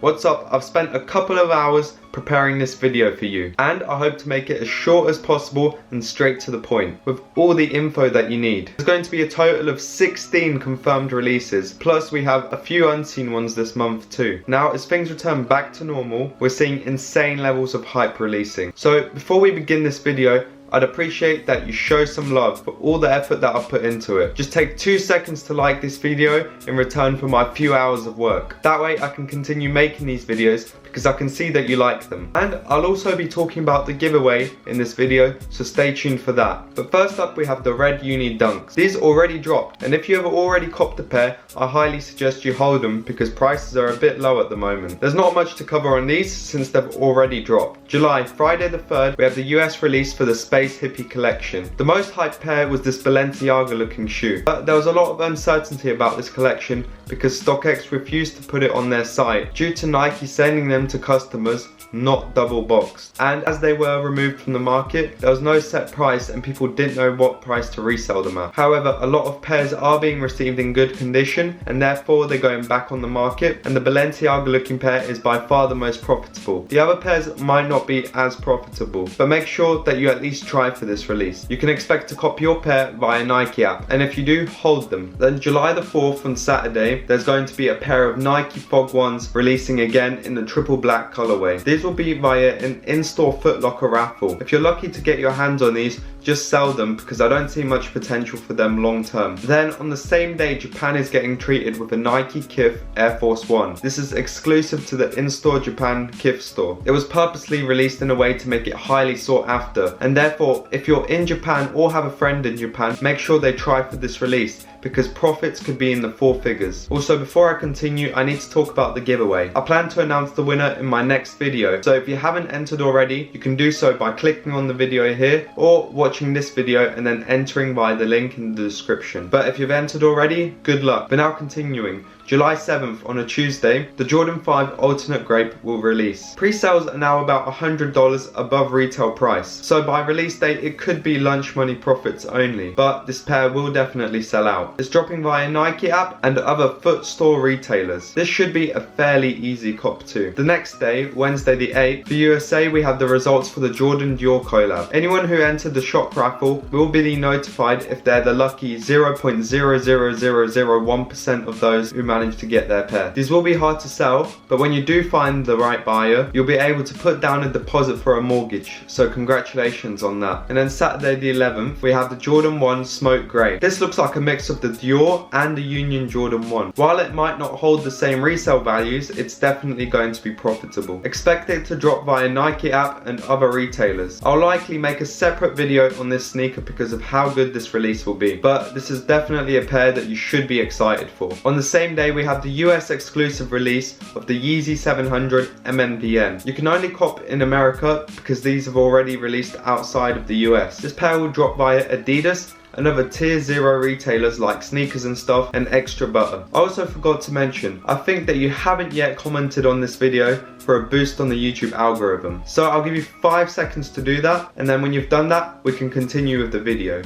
What's up? I've spent a couple of hours preparing this video for you, and I hope to make it as short as possible and straight to the point with all the info that you need. There's going to be a total of 16 confirmed releases, plus we have a few unseen ones this month too. Now, as things return back to normal, we're seeing insane levels of hype releasing. So before we begin this video, I'd appreciate that you show some love for all the effort that I've put into it. Just take 2 seconds to like this video in return for my few hours of work. That way I can continue making these videos because I can see that you like them. And I'll also be talking about the giveaway in this video, so stay tuned for that. But first up, we have the red uni dunks. These already dropped, and if you have already copped a pair, I highly suggest you hold them because prices are a bit low at the moment. There's not much to cover on these since they've already dropped. July, Friday the 3rd, we have the US release for the Space Hippie collection. The most hyped pair was this Balenciaga looking shoe, but there was a lot of uncertainty about this collection because StockX refused to put it on their site due to Nike sending them to customers not double boxed, and as they were removed from the market, there was no set price and people didn't know what price to resell them at. However, a lot of pairs are being received in good condition and therefore they're going back on the market, and the Balenciaga looking pair is by far the most profitable. The other pairs might not be as profitable, but make sure that you at least try for this release. You can expect to copy your pair via Nike app, and if you do, hold them. Then July the 4th on Saturday, there's going to be a pair of Nike Fog Ones releasing again in the triple black colorway. These will be via an in-store Foot Locker raffle. If you're lucky to get your hands on these, just sell them because I don't see much potential for them long term. Then on the same day, Japan is getting treated with a Nike Kith Air Force 1. This is exclusive to the in-store Japan Kith store. It was purposely released in a way to make it highly sought after, and therefore if you're in Japan or have a friend in Japan, make sure they try for this release because profits could be in the 4 figures. Also, before I continue, I need to talk about the giveaway. I plan to announce the winner in my next video, so if you haven't entered already, you can do so by clicking on the video here or watching this video and then entering via the link in the description. But if you've entered already, good luck. But now continuing. July 7th on a Tuesday, the Jordan 5 Alternate Grape will release. Pre-sales are now about $100 above retail price, so by release date it could be lunch money profits only, but this pair will definitely sell out. It's dropping via Nike app and other foot store retailers. This should be a fairly easy cop too. The next day, Wednesday the 8th, for USA we have the results for the Jordan Dior collab. Anyone who entered the shop raffle will be notified if they're the lucky 0.00001% of those who manage to get their pair. These will be hard to sell, but when you do find the right buyer, you'll be able to put down a deposit for a mortgage, so congratulations on that. And then Saturday the 11th, we have the Jordan 1 Smoke Grey. This looks like a mix of the Dior and the Union Jordan 1. While it might not hold the same resale values, it's definitely going to be profitable. Expect it to drop via Nike app and other retailers. I'll likely make a separate video on this sneaker because of how good this release will be, but this is definitely a pair that you should be excited for. On the same day, we have the US exclusive release of the Yeezy 700 MNPN. You can only cop in America because these have already released outside of the US. This pair will drop via Adidas and other tier 0 retailers like Sneakers and Stuff and Extra Butter. I also forgot to mention, I think that you haven't yet commented on this video for a boost on the YouTube algorithm. So I'll give you 5 seconds to do that, and then when you've done that, we can continue with the video.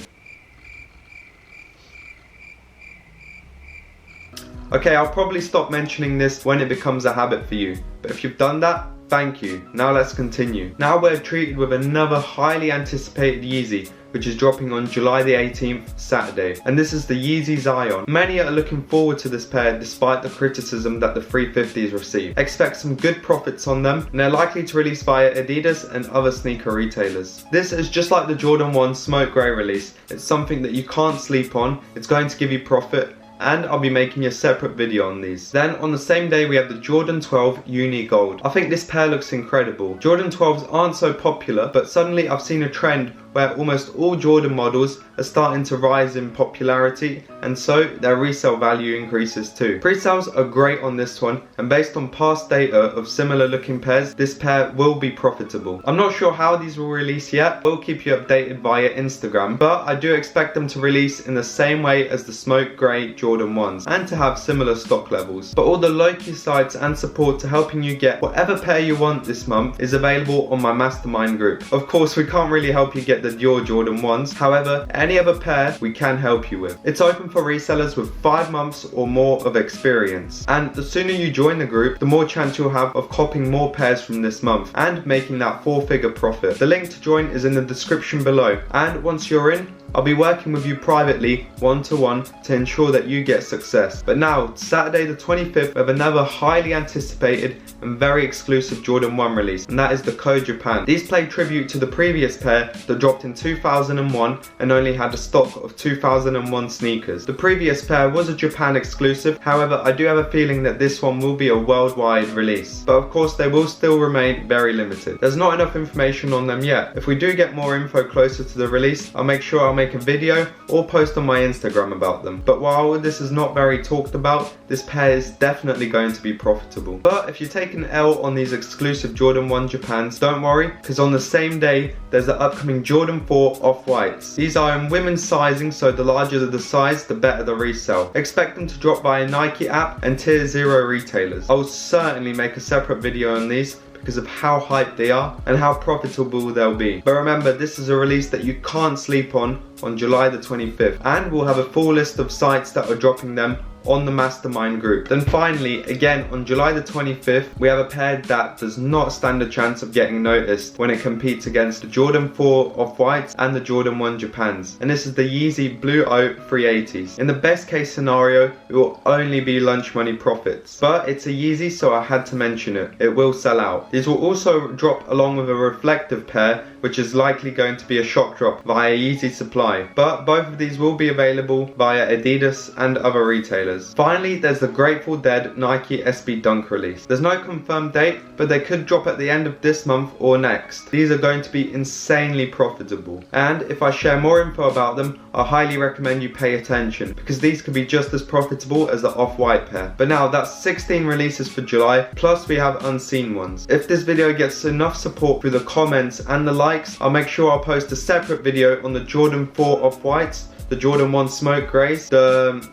Okay, I'll probably stop mentioning this when it becomes a habit for you, but if you've done that, thank you. Now let's continue. Now we're treated with another highly anticipated Yeezy, which is dropping on July the 18th, Saturday. And this is the Yeezy Zion. Many are looking forward to this pair despite the criticism that the 350s received. Expect some good profits on them, and they're likely to release via Adidas and other sneaker retailers. This is just like the Jordan 1 Smoke Grey release. It's something that you can't sleep on. It's going to give you profit, and I'll be making a separate video on these. Then on the same day we have the Jordan 12 Uni Gold. I think this pair looks incredible. Jordan 12s aren't so popular, but suddenly I've seen a trend where almost all Jordan models are starting to rise in popularity, and so their resale value increases too. Pre-sales are great on this one, and based on past data of similar looking pairs, this pair will be profitable. I'm not sure how these will release yet. I'll keep you updated via Instagram, but I do expect them to release in the same way as the Smoke Grey Jordan 1s and to have similar stock levels. But all the Loki sites and support to helping you get whatever pair you want this month is available on my mastermind group. Of course, we can't really help you get fit the your Jordan 1s. However, any other pair we can help you with. It's open for resellers with 5 months or more of experience. And the sooner you join the group, the more chance you'll have of copying more pairs from this month and making that 4-figure profit. The link to join is in the description below. And once you're in, I'll be working with you privately, one-to-one, to ensure that you get success. But now, Saturday the 25th, we have another highly anticipated and very exclusive Jordan 1 release, and that is the Code Japan. These play tribute to the previous pair that dropped in 2001 and only had a stock of 2001 sneakers. The previous pair was a Japan exclusive, however I do have a feeling that this one will be a worldwide release. But of course they will still remain very limited. There's not enough information on them yet. If we do get more info closer to the release, I'll make sure I'll make a video or post on my Instagram about them. But while this is not very talked about, this pair is definitely going to be profitable. But if you take an L on these exclusive Jordan 1 Japans, don't worry, because on the same day there's the upcoming Jordan 4 Off-Whites. These are in women's sizing, so the larger the size, the better the resell. Expect them to drop via Nike app and tier 0 retailers. I'll certainly make a separate video on these because of how hyped they are and how profitable they'll be. But remember, this is a release that you can't sleep on July the 25th, and we'll have a full list of sites that are dropping them on the mastermind group. Then finally, again on July the 25th, we have a pair that does not stand a chance of getting noticed when it competes against the Jordan 4 Off-Whites and the Jordan 1 Japans, and this is the Yeezy Blue Oat 380s. In the best case scenario, it will only be lunch money profits, but it's a Yeezy, so I had to mention it. It will sell out. These will also drop along with a reflective pair, which is likely going to be a shock drop via Yeezy supply, but both of these will be available via Adidas and other retailers. Finally, there's the Grateful Dead Nike SB Dunk release. There's no confirmed date, but they could drop at the end of this month or next. These are going to be insanely profitable, and if I share more info about them, I highly recommend you pay attention, because these could be just as profitable as the Off-White pair. But now that's 16 releases for July, plus we have unseen ones. If this video gets enough support through the comments and the likes, I'll make sure I'll post a separate video on the Jordan 4 Off-Whites, the Jordan 1 Smoke Grays, the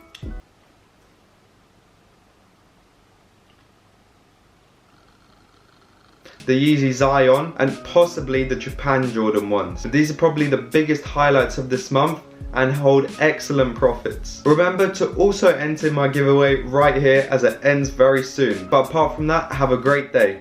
Yeezy Zion, and possibly the Japan Jordan 1s. These are probably the biggest highlights of this month and hold excellent profits. Remember to also enter my giveaway right here as it ends very soon. But apart from that, have a great day.